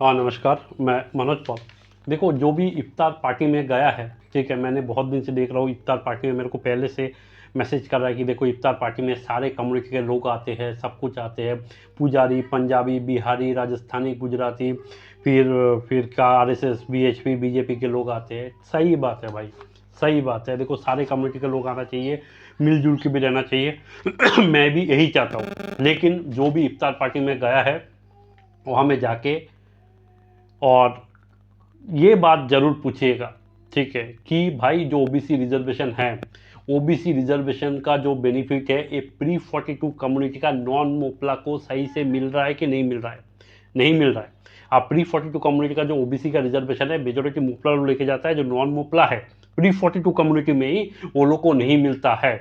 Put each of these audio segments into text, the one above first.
हाँ नमस्कार, मैं मनोज पॉल। देखो, जो भी इफ्तार पार्टी में गया है, ठीक है, मैंने बहुत दिन से देख रहा हूँ इफ्तार पार्टी में। मेरे को पहले से मैसेज कर रहा है कि देखो इफ्तार पार्टी में सारे कम्युनिटी के लोग आते हैं, सब कुछ आते हैं। पुजारी, पंजाबी, बिहारी, राजस्थानी, गुजराती, फिर क्या आरएसएस, बीएचपी, बीजेपी के लोग आते हैं। सही बात है भाई, सही बात है। देखो, सारे कम्युनिटी के लोग आना चाहिए, मिलजुल के भी रहना चाहिए। मैं भी यही चाहता हूँ। लेकिन जो भी इफ्तार पार्टी में गया है, वहाँ में जाके और ये बात जरूर पूछिएगा, ठीक है, कि भाई जो ओबीसी रिजर्वेशन है, ओबीसी रिजर्वेशन का जो बेनिफिट है, ये प्री 42 कम्युनिटी का नॉन मोपला को सही से मिल रहा है कि नहीं मिल रहा है? नहीं मिल रहा है। आप प्री 42 कम्युनिटी का जो ओबीसी का रिजर्वेशन है, मेजोरिटी मोपला लोग लेके जाता है। जो नॉन मोपला है प्री 42 कम्युनिटी में ही, वो लोग को नहीं मिलता है।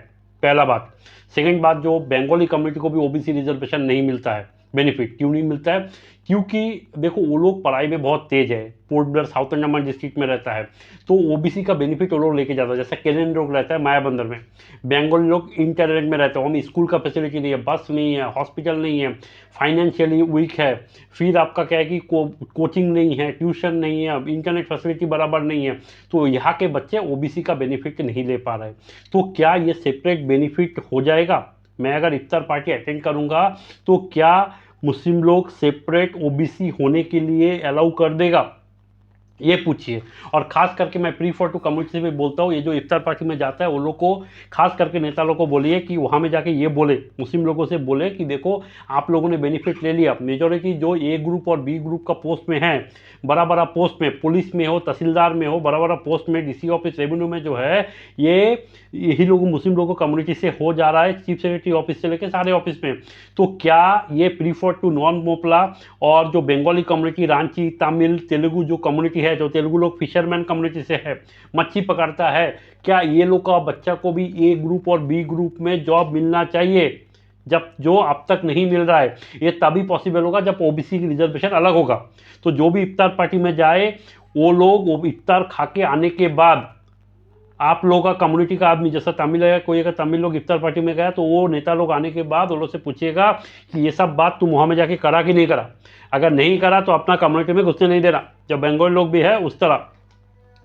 पहला बात। सेकंड बात, जो बंगाली कम्युनिटी को भी ओबीसी रिजर्वेशन नहीं मिलता है। बेनिफिट क्यों नहीं मिलता है? क्योंकि देखो, वो लोग पढ़ाई में बहुत तेज है। Port Blair south Andaman district में रहता है, तो ओबीसी का बेनिफिट वो लोग लेके जाता है। जैसे केरन लोग रहता है मायाबंदर में, बंगाली लोग इंटरनेट में रहते हैं। वहाँ स्कूल का फैसिलिटी नहीं है, बस नहीं है, हॉस्पिटल नहीं है, फाइनेंशियली वीक है। फिर आपका क्या है कि कोचिंग नहीं है, ट्यूशन नहीं है, इंटरनेट फैसिलिटी बराबर नहीं है। तो यहाँ के बच्चे ओबीसी का बेनिफिट नहीं ले पा रहे। तो क्या ये सेपरेट बेनिफिट हो जाएगा? मैं अगर इफ्तार पार्टी अटेंड करूंगा, तो क्या मुस्लिम लोग सेपरेट ओबीसी होने के लिए अलाउ कर देगा? ये पूछिए। और खास करके मैं प्री फॉर टू कम्युनिटी से भी बोलता हूँ, ये जो इफ्तार पार्टी में जाता है, वो लोग को, खास करके नेता लोग को बोलिए कि वहाँ में जाके ये बोले, मुस्लिम लोगों से बोले कि देखो, आप लोगों ने बेनिफिट ले लिया। मेजोरिटी जो ए ग्रुप और बी ग्रुप का पोस्ट में है, बड़ा बड़ा पोस्ट में, पुलिस में हो, तहसीलदार में हो, बड़ा बड़ा पोस्ट में, डीसी ऑफिस, रेवेन्यू में जो है, ये यही लोग मुस्लिम लोगों कम्युनिटी से हो जा रहा है, चीफ सेक्रेटरी ऑफिस से लेकर सारे ऑफिस में। तो क्या ये प्रीफर टू नॉन मोपला और जो बंगाली कम्युनिटी, रांची, तमिल, तेलुगु जो कम्युनिटी है, जो तेलुगु लोग फिशरमैन कम्युनिटी से है, मच्छी पकड़ता है, क्या ये लोग का बच्चा को भी ए ग्रुप और बी ग्रुप में जॉब मिलना चाहिए? जब जो अब तक नहीं मिल रहा है, ये तभी पॉसिबल होगा जब ओबीसी की रिजर्वेशन अलग होगा। तो जो भी इफ्तार पार्टी में जाए, वो लोग वो इफ्तार खा के आने के बाद, आप लोगों का कम्युनिटी का आदमी, जैसा तमिल है, कोई अगर तमिल लोग इफ्तार पार्टी में गया, तो वो नेता लोग आने के बाद वो लोग से पूछिएगा कि ये सब बात तुम वहाँ में जाके करा कि नहीं करा। अगर नहीं करा तो अपना कम्युनिटी में घुसने नहीं देना, जब बंगाली लोग भी है उस तरह।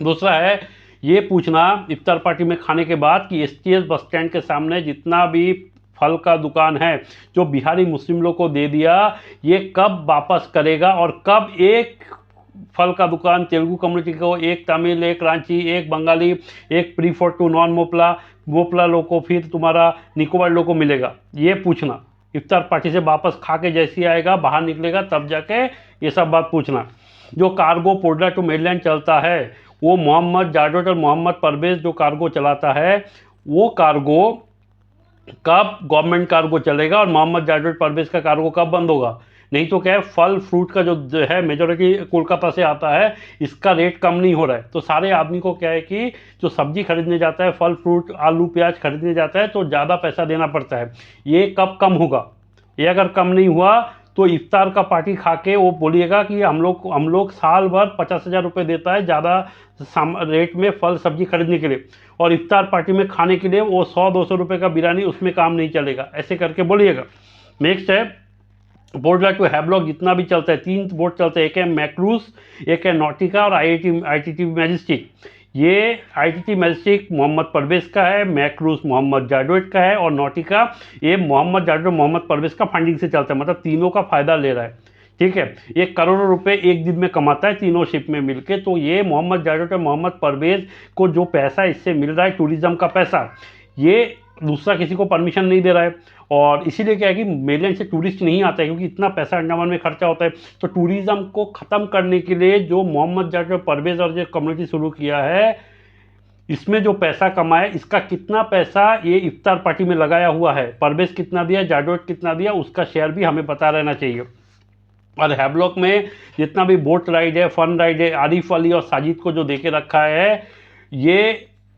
दूसरा है ये पूछना इफ्तार पार्टी में खाने के बाद कि एसटीएस बस स्टैंड के सामने जितना भी फल का दुकान है, जो बिहारी मुस्लिम लोग को दे दिया, ये कब वापस करेगा? और कब एक फल का दुकान तेलुगु कम्युनिटी को, एक तमिल, एक रांची, एक बंगाली, एक prefer to non Moplah, Moplah लोग को, फिर तुम्हारा निकोबार लोग को मिलेगा? ये पूछना। इफ्तार पार्टी से वापस खा के जैसे आएगा, बाहर निकलेगा, तब जाके ये सब बात पूछना। जो कार्गो पोर्टलैंड टू मेरलैंड चलता है, वो मोहम्मद जाडोट और मोहम्मद परवेज जो कार्गो चलाता है, वो कार्गो कब गवर्नमेंट कार्गो चलेगा और मोहम्मद जावेद परवेज का कार्गो कब बंद होगा? नहीं तो क्या है, फल फ्रूट का जो है मेजोरिटी कोलकाता से आता है, इसका रेट कम नहीं हो रहा है। तो सारे आदमी को क्या है कि जो सब्जी खरीदने जाता है, फल फ्रूट आलू प्याज खरीदने जाता है, तो ज़्यादा पैसा देना पड़ता है। ये कब कम होगा? ये अगर कम नहीं हुआ, तो इफ्तार का पार्टी खा के वो बोलिएगा कि हम लोग साल भर 50,000 रुपये देता है ज़्यादा रेट में फल सब्जी खरीदने के लिए, और इफ्तार पार्टी में खाने के लिए वो 100-200 रुपये का बिरयानी, उसमें काम नहीं चलेगा। ऐसे करके बोलिएगा। नेक्स्ट है बोर्ड टू हैवलॉक, जितना भी चलता है, 3 बोर्ड चलते हैं, एक है मैक्रूस, एक है नॉटिका और आईटीटी मैजिस्टिक। ये आईटीटी मैजिस्टिक मोहम्मद परवेज का है, मैक्रूस मोहम्मद जाडवेद का है, और नॉटिका ये मोहम्मद जाडवेद मोहम्मद परवेज का फंडिंग से चलता है। मतलब तीनों का फायदा ले रहा है, ठीक है। ये करोड़ों रुपए एक दिन में कमाता है तीनों शिप में मिलके। तो ये मोहम्मद जावेद और मोहम्मद परवेज को जो पैसा इससे मिल रहा है, टूरिज्म का पैसा, ये दूसरा किसी को परमिशन नहीं दे रहा है। और इसीलिए क्या है कि मेनलैंड से टूरिस्ट नहीं आता है, क्योंकि इतना पैसा अंडमान में खर्चा होता है। तो टूरिज्म को ख़त्म करने के लिए जो मोहम्मद जावेद और परवेज और जो कम्युनिटी शुरू किया है, इसमें जो पैसा कमाया, इसका कितना पैसा ये इफ्तार पार्टी में लगाया हुआ है, परवेज कितना दिया, जावेद कितना दिया, उसका शेयर भी हमें पता रहना चाहिए। और हैवलॉक में जितना भी बोट राइड है, फन राइड है, आरिफ अली और साजिद को जो देके रखा है,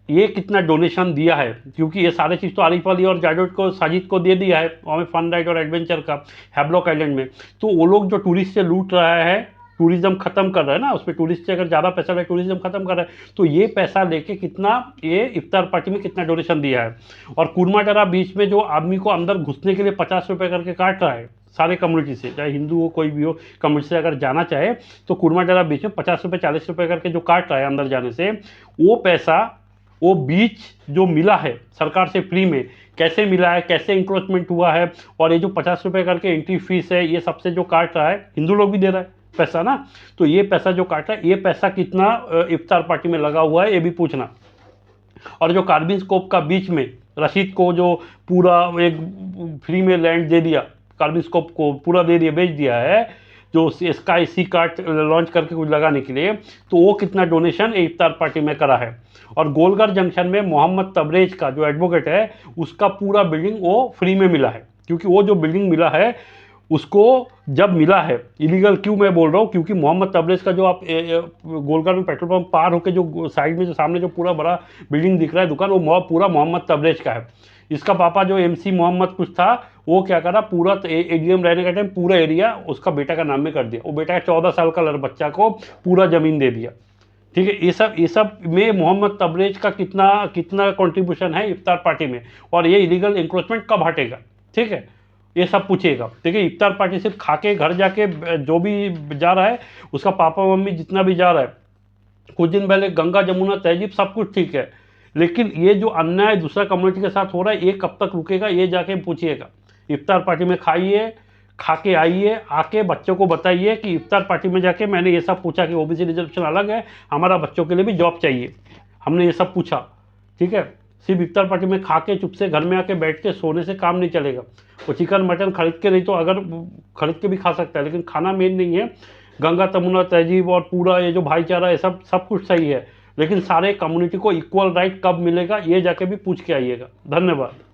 ये कितना डोनेशन दिया है, क्योंकि ये सारे चीज़ तो आरिफ अली और जावेद को, साजिद को दे दिया है हमें फन राइड और एडवेंचर का हैवलॉक आइलैंड में। तो वो लोग जो टूरिस्ट से लूट रहा है, टूरिज्म खत्म कर रहा है ना, उसमें टूरिस्ट से अगर ज़्यादा पैसा लगे, टूरिज्म खत्म कर रहा है, तो ये पैसा लेके कितना ये इफ्तार पार्टी में कितना डोनेशन दिया है। और कुर्माटरा बीच में जो आदमी को अंदर घुसने के लिए 50 रुपये करके काट रहा है, सारे कम्युनिटी से, चाहे हिंदू हो कोई भी हो, कम्युनिटी से अगर जाना चाहे तो कुरमा डेरा बीच में 50 रुपये 40 रुपये करके जो काट रहा है अंदर जाने से, वो पैसा, वो बीच जो मिला है सरकार से फ्री में, कैसे मिला है, कैसे इंक्रोचमेंट हुआ है, और ये जो 50 रुपये करके एंट्री फीस है, ये सबसे जो काट रहा है, हिंदू लोग भी दे रहा है पैसा ना, तो ये पैसा जो काट रहा है, ये पैसा कितना इफ्तार पार्टी में लगा हुआ है, ये भी पूछना। और जो कार्बिन स्कोप का बीच में रशीद को जो पूरा एक फ्री में लैंड दे दिया, कार्बिन स्कोप को पूरा दे दिया, बेच दिया है, जो स्काई सी कार्ट लॉन्च करके कुछ लगाने के लिए, तो वो कितना डोनेशन इफ्तार पार्टी में करा है। और गोलघर जंक्शन में मोहम्मद तबरेज का जो एडवोकेट है, उसका पूरा बिल्डिंग वो फ्री में मिला है, क्योंकि वो जो बिल्डिंग मिला है उसको जब मिला है, इलीगल क्यों मैं बोल रहा हूँ, क्योंकि मोहम्मद तबरेज का जो आप गोलघर में पेट्रोल पंप पार होकर जो साइड में जो सामने जो पूरा बड़ा बिल्डिंग दिख रहा है दुकान, वो पूरा मोहम्मद तबरेज का है। इसका पापा जो MC मोहम्मद कुछ था, वो क्या करा, पूरा ADM रहने का टाइम पूरा एरिया उसका बेटा का नाम में कर दिया। वो बेटा 14 साल का बच्चा को पूरा ज़मीन दे दिया। ठीक है, ये सब में मोहम्मद तबरेज का कितना कंट्रीब्यूशन है इफ्तार पार्टी में, और ये इलीगल इंक्रोचमेंट कब हटेगा। ठीक है, ये सब पूछिएगा। देखिए, इफ्तार पार्टी सिर्फ खा के घर जाके जो भी जा रहा है, उसका पापा मम्मी जितना भी जा रहा है, कुछ दिन पहले गंगा जमुना तहजीब सब कुछ ठीक है, लेकिन ये जो अन्याय दूसरा कम्युनिटी के साथ हो रहा है, ये कब तक रुकेगा, ये जाके पूछिएगा। इफ्तार पार्टी में खाइए, खा के आइए, आके बच्चों को बताइए कि इफ्तार पार्टी में जाके मैंने ये सब पूछा कि OBC रिजर्वेशन अलग है, हमारा बच्चों के लिए भी जॉब चाहिए, हमने ये सब पूछा। ठीक है, सिर्फ इफ्तार पार्टी में खा के चुप से घर में आके बैठ के सोने से काम नहीं चलेगा। वो चिकन मटन खरीद के नहीं तो अगर खरीद के भी खा सकता है, लेकिन खाना मेन नहीं है। गंगा तमुना तहजीब और पूरा ये जो भाईचारा है, सब कुछ सही है, लेकिन सारे कम्युनिटी को इक्वल राइट कब मिलेगा, ये जाके भी पूछ के आइएगा। धन्यवाद।